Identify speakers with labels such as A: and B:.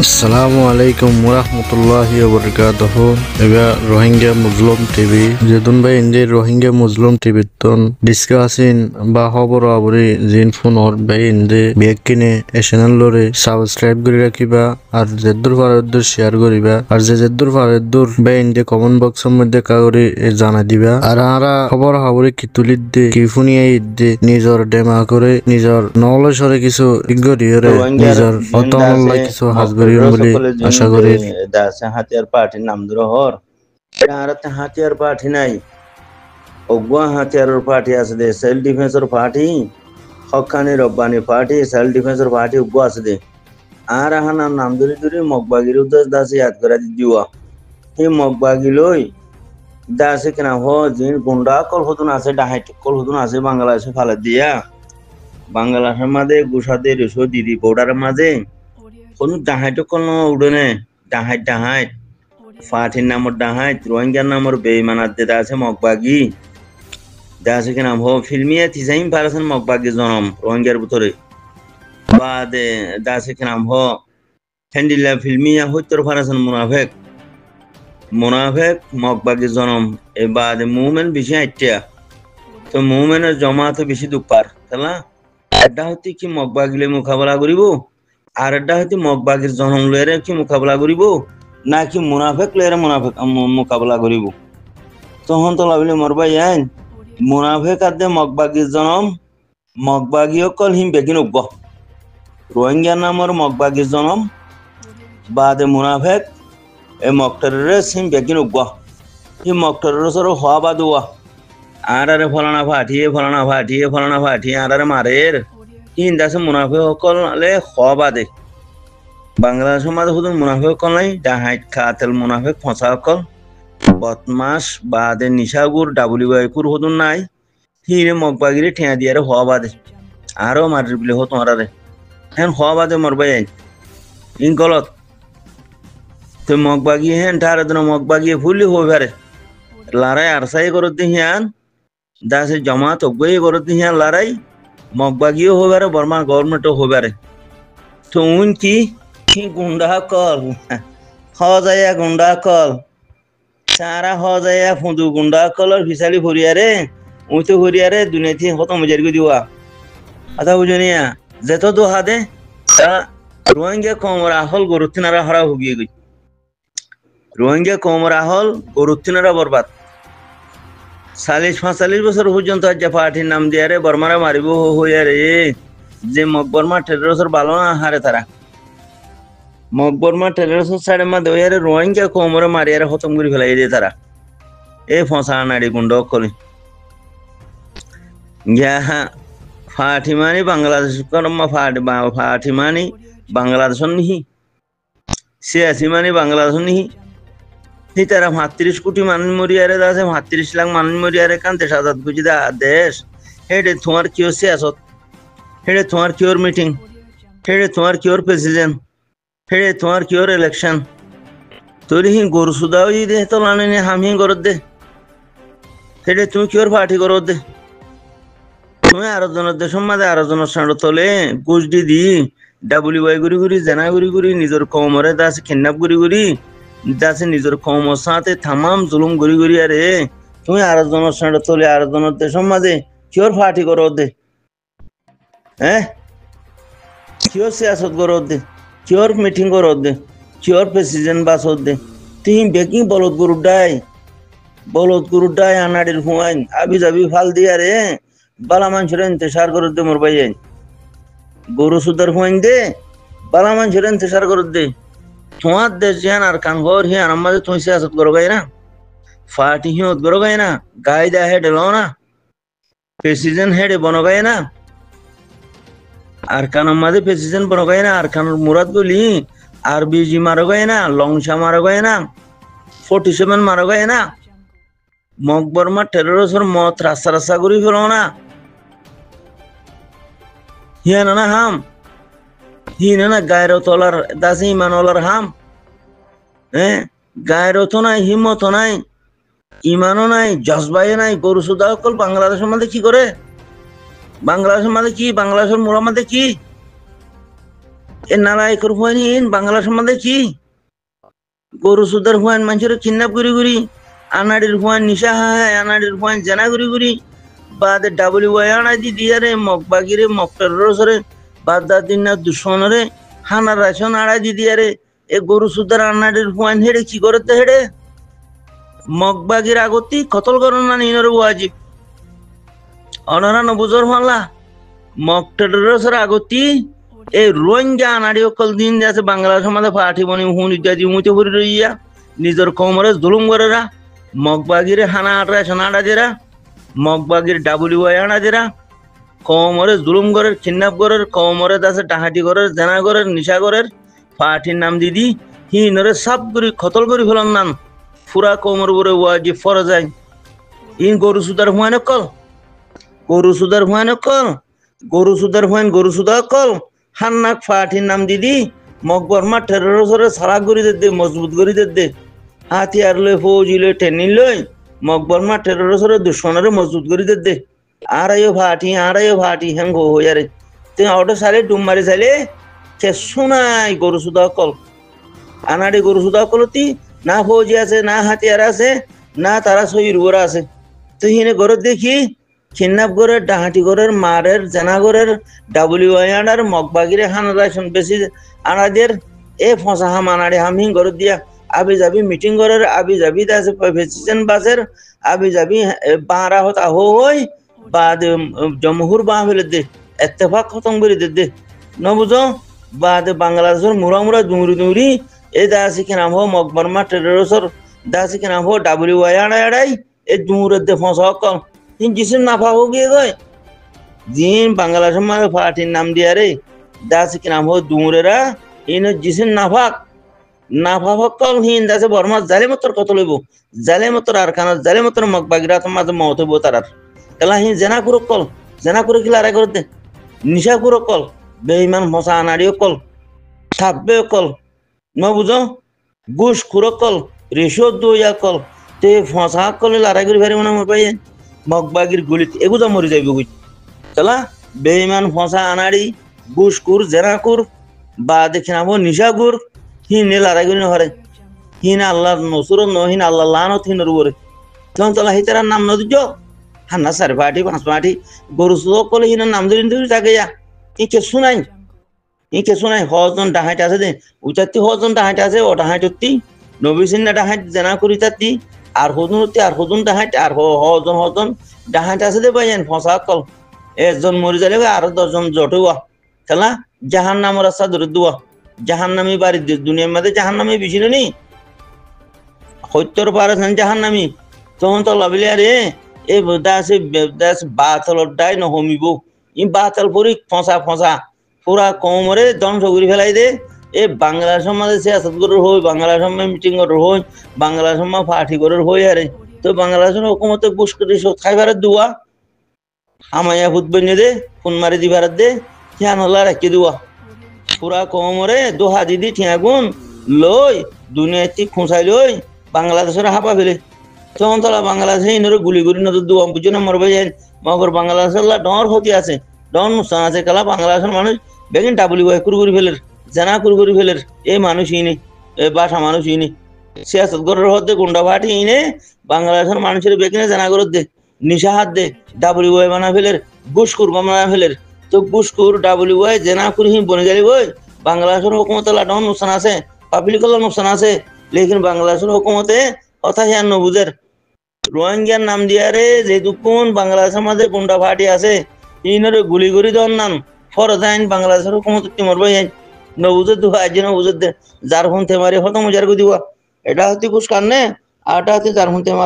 A: আসসালামু আলাইকুম ওরহমতুল্লাহি ওবরকাতুহু। এবার রোহিঙ্গা মুসলিম টিভি যেদুন ভাই ইন্দি রোহিঙ্গা মুসলিম টিভি তন ডিসকাসিন বা খবর আবরি জিন ফোন অর ভাই ইন্দি বেগ কিনে এ চ্যানেল লরে সাবস্ক্রাইব করে রাখিবা আর যেদুর ফারদুর শেয়ার করিবা আর যেদুর ফারদুর ভাই ইন্দি কমেন্ট বক্সের মধ্যে কাগরি জানা দিবা আর আরা খবর আবরি কি তুলিদ দে কি ফুনিয়ে ইদ্দে নিজর ডেমা করে নিজর নলেজরে কিছু ইগরিয়রে নিজর অতমল্লাই কিছু হাজগরি আশা করি
B: দাসে হাতিয়ার পার্টির নাম ধরে হর আরাতে হাতিয়ার পার্টি নাই অগুয়া হাতিয়ারের পার্টি আছে দে সেলফ ডিফেন্সের পার্টি হকানি রব্বানি পার্টি সেলফ ডিফেন্সের পার্টি অগুয়া আছে দে আর হানার নাম ধরে ধরে মগবাগির উদ্দেশ্য দাসে ইয়াদ করে দিওয়া এই মগবাগি লই দাসে কেনা হ জিন গুন্ডা কল হতুন আছে ডাহাইট কল হতুন আছে বাংলাদেশে ফালে দিয়া বাংলাদেশের মাঝে গুসাতে রেশো দিদি বর্ডারের মাঝে কোন ডাহাইট কোন উড়নে ডাহাইট ফাটির নামর ডাহাইট রোহিঙ্গার নামর বেইমানাত দে আছে মগবাগি দাসে কেনা হ ফিল্মিয়া থিসাইম পারাছেন মগবাগি জনম রোহিঙ্গার ভিতরে বাদে দাসে কেনা হ হ্যান্ডিলা ফিল্মিয়া হইতর পারাছেন মুনাফেক মগবাগি জনম এ বাদে মুভমেন্ট বেশি আইটিয়া তো মুভমেন্টের জমাতে বেশি দুপার তালা এটা হতে কি মগবাগিলে মোকাবেলা করিব আর এটা হতে মগবাগির জনম লয়ের কি মোকাবেলা করিব নাকি মুনাফেক লয়ের মোকাবেলা করিব তখন তো লাভিলে মরবাই আইন মুনাফেক আদে মগবাগির জনম মগবাগি অকল হিম বেগিন উগ্গ রোহিঙ্গা নামর মগবাগির জনম বাদে মুনাফেক এ মকটারে সিম বেগিন উগ্গ হি মকটারের সর হওয়া বাদুয়া আরে ফলানা ফাটিয়ে আরে মারের হিন্দাসে মুনাফে সকল হওয়া বাদে বাংলাদেশের মাঝে শুধু মুনাফে সকল নাই ডাহাইট খাতেল মুনাফে ফসা সকল বদমাস বাদে নিশাগুর WIকুর হতুন নাই হিরে মগবাগিরে ঠেয়া দিয়ে হওয়া বাদে আরো মারির বিলে হতো আরে হ্যাঁ হওয়া বাদে মরবাই আইন ইন গলত তো মগবাগি হ্যাঁ ঠারে দিন মগবাগি ফুলি হইবারে লড়াই আরসাই করত হিয়ান দাসে জমাত অগ্গই করত হিয়ান লড়াই মগবাগিও হইবারে বর্মা গভর্নমেন্টও হইবারে তো উন কি গুন্ডা কল হজাইয়া গুন্ডা কল সারা হজাইয়া ফুঁদু গুন্ডা কলর ফিসালি ভরিয়ারে উঁচু ভরিয়ারে দুনিয়াতে হত মজারি দিওয়া আতা বুঝনিয়া যেত তো হাদে রোহিঙ্গা কমর আহল গরুতিনারা হরা হুগিয়ে গই রোহিঙ্গা কমর আহল গরুতিনারা বরবাদ 40-45 বছর পর্যন্ত আজ পার্টির নাম দিয়ে রে বর্মারা মারিব হইয়া রে যে মকবর্মা টেরোসর ভালো না হারে তারা মকবর্মা টেরোসর সাড়ে মা দেওয়া রে রোহিঙ্গা কমরে মারিয়ারে খতম করে ফেলাই দিয়ে তারা এই ফসা নাড়ি গুন্ড কলি ফাটিমানি বাংলাদেশ ফাটিমানি বাংলাদেশ নিহি 86 মানি বাংলাদেশ নিহি হি তারা 35 কোটি মানুষ মরিয়ারে আছে 35 লাখ মানুষ মরিয়ারে কান দেশ আজাদ গুজি দেশ হেডে তোমার কিও সিয়াসত হেডে তোমার কিওর মিটিং হেডে তোমার কিওর প্রেসিডেন্ট হেডে তোমার কিওর ইলেকশন তোর হি গরু সুদাও ই দে তো লানে হামি করত দে হেডে তুমি কিওর পার্টি করত দে তুমি আরো জনের দেশের মাঝে আরো জনের সাঁড় তলে গোজ দি WI গুড়ি জেনা গুড়ি নিজের কমরে দাস কিডন্যাপ গুড়ি দাসে নিজের কমর সাথে তামাম জুলুম গুড়ি আরে তুমি আরো জনের সাঁড় তলে আরো জনের দেশের মাঝে কিওর পার্টি করো দে হ্যাঁ কিওর সিয়াসত করো দে কিওর মিটিং করো দে কিওর প্রেসিডেন্ট বাস দে তুমি বেকিং বলদ গুরু ডাই আনাড়ির হুয়াইন আবি যাবি ফাল দিয়া রে বালা মানুষের ইন্তেসার করে দে মোর ভাই গরু সুদার হুয়াইন দে বালা মানুষের ইন্তেসার করে দে তোমার দেশ জিয়ান আর কান ঘর হিয়ান আমাদের তুমি সিয়াসত করো গাই না ফাটি হিয়ত করো গাই না গাই দা হেড লো না প্রেসিডেন্ট হেডে বনো গাই না আর কান আমাদের প্রেসিডেন্ট বনো গাই না আর কান মুরাদ গলি আর বিজি মারো গাই না লংসা মারো গাই না 47 মারো গাই না মকবর্মা টেরোরিস্টের মত রাস্তা করি ফেলো না হিয়া না হাম হি না গায়ের তলার দাসে ইমানওয়ালার হাম হ্যাঁ গায়ের তো নাই হিম্মত নাই ইমানও নাই জজবাই নাই গরু সুদা অকল বাংলাদেশের মধ্যে কি করে বাংলাদেশের মধ্যে কি বাংলাদেশের মোড়ার মধ্যে কি এ নালায়কের হুয়ান ইন বাংলা সমাজে কি গরু সুদার হুয়ান মানুষের কিডন্যাপ করি করি আনাড়ির হুয়ান নিশা হায় আনাড়ির হুয়ান জানা করি করি বাদে ডাবলিউআই আনা দি দিয়ারে মগবাগিরে মকটারে বাদ দিন না দুশ্মনরে হানা রাশন আড়া দি দিয়ারে এ গরু সুদার আনাড়ির হুয়ান হেড়ে কি করতে হেড়ে মগবাগির আগতি কতল করন না নিনর ওয়াজিব অনরা নবুজর হল্লা মকটার আগতি এই রোহিঙ্গা আনাড়ি অকল দিন আছে বাংলা সমাজে পাঠি বনি হুন ইত্যাদি মুতে ভরি রইয়া নিজের কমরে জুলুম করেরা মগবাগিরে হানা আটরা সোনাডা দেরা মগবাগির ডাবলিউআই আনা দেরা কমরে জুলুম করের কিডন্যাপ করের কমরে আছে ডাহাটি করের জেনা করের নিশা করের পাঠির নাম দিদি হিনরে সাপ করি খতল করি ফেলন নান ফুরা কমর বরে ওয়াজিব ফরজ যায় ইন গরু সুদার হুয়ান কল গরু সুদার হুয়ান কল গরু সুদার হুয়ান গরু সুদা কল হান্নাক ফাটির নাম দিদি মকবর মা টেরোরে সারা করি দে মজবুত করি দে হাতিয়ার লই ফৌজি লই টেনি লই মকবর মা টেরোরে দুশ্মনরে মজবুত করি দে আড়াইও ফাটি হ্যাঙ্গ হইয়ারে তুই অটো সালে ডুম মারি চাইলে কে শোনাই গরু সুদা কল আনাড়ি গরু সুদা কলতি না ফৌজি আছে না হাতিয়ার আছে না তারা শহীদ গোরা আছে তুই হিনে গরত দেখি কিডন্যাপ করে ডাহাটি করে মারের জানাগরের ডাবলিউআই আনার মগবাগিরে হানারাইশন বেশি আনাদের এ ফসা হাম আনারে হামিং গরত দিয়া আবি যাবি মিটিং করার আবি যাবি তাছে প্রেসিডেন্ট বাসের আবি যাবি বারা হতা হই বাদ জমহুর বা ফেলে দে ইত্তেফাক খতম করে দে নবুঝো বাদ বাংলাদেশের মুরা দুমরি এ দাসি কে নাম হো মকবরমা টেরোসর দাসি কে নাম হো ডাবলিউআই আড়াই এ দুমুরের দে ফসা কম जिसम नाफा हो गए गए जिन बांग्लादेश में पार्टी नाम दिया रे दास के नाम हो दूरेरा इन जिसम नाफा कल हिन दासे बर्मा जाले मतर कत लइबो जाले मतर आरखाना जाले मतर मगबागिरा तो माजे मौत हबो तारार कला हिन जना कुरो किला रे करते निशा कुरो कल बेईमान मसा आनाडियो कल थाब्बे कल न बुझो गुश कुरो कल रेशो दोया कल ते फसा कल लारा करी भारी मना पाए মগবাগির গুলিতে এগুজা মরি যাইব গুই চলা বেঈমান ফসা আনাড়ি বুসকুর জেনাকুর বা দেখে নামো নিশাগুর হিন লারাগুলি হরে হিন আল্লাহ নসুর নহিন আল্লাহ লানত হিন রুবরে তখন চলা হিতার নাম নদীজ হান্না সাড়ে পাটি পাঁচ পাটি গরু সুযোগ করলে হিন নাম ধরে দিবি তাকে যা ই কে শুনাই হজন ডাহাইট আছে দে উচাত্তি হজন ডাহাইট আছে ও ডাহাইটতি নবিসিন ডাহাইট জেনা করি তাতি আর হজুন ডাহাইট আর হজন ডাহাইট আছে দে বাইন ফসা কল একজন মরি যালে আর 10 জন জটুয়া খেলা জাহান নামের রাস্তা ধরে দুয়া জাহান নামি বাড়ি দুনিয়ার মধ্যে জাহান নামি বেশি নি সত্যর পারে জাহান নামি তখন তো লাভিলে আরে এ দাস বাতলর ডাই নহমিব ই বাতল পরি ফসা পুরা কমরে ধ্বংস করে ফেলাই দে এ বাংলা সমাজে সিয়াসত করে হই বাংলা সমাজে মিটিং করে হই বাংলা সমাজ পার্টি করে হই আরে তো বাংলাদেশের হুকুমতে বুশ করে খাইবারে দুয়া হামাইয়া ফুট বনে দে ফোন মারি দিবার দে হিয়ান হল্লা রাখি দুয়া পুরা কমরে দোহা দিদি ঠিয়াগুন লই দুনিয়াতে খুঁচাই লই বাংলাদেশের হাপা ফেলে তখন তারা বাংলাদেশে ইনরে গুলি গুলি নজর দুয়া বুঝে না মরবে যাই মগর বাংলাদেশের ডর হতে আছে ডর নুকসান আছে কালা বাংলাদেশের মানুষ বেগিন ডাবলিউআই কুরকুরি ফেলের জানা কুরকুরি ফেলের এই মানুষ ইনি বাসা মানুষ ইনি সিয়াসত গরের হতে গুন্ডা ভাটি ইনে বাংলাদেশের মানুষের বেগিনে জানা গরত দে নিশা হাত দে ডাবলিউআই বানা ফেলের বুসকুর বানা ফেলের তো বুসকুর ডাবলিউআই জেনা কুরি বনে যাবি বই বাংলাদেশের হুকুমতে লাডন নুকসান আছে পাবলিকল নুকসান আছে লেকিন বাংলাদেশের হুকুমতে কথা হিয়ান নবুজের রোহিঙ্গার নাম দিয়ারে যেহেতু কোন বাংলাদেশের মাঝে গুন্ডা ভাটি আছে ইনরে গুলি গুলি দন নান ফরজ আইন বাংলাদেশের হুকুমত তিমর বই আইন নবুজের দুঃখ আজ নবুজের দে যার ফোন তেমারি হতো মজার দিবা এটা হতে কুছ কারণে আটা হতে যার ফোন তেমার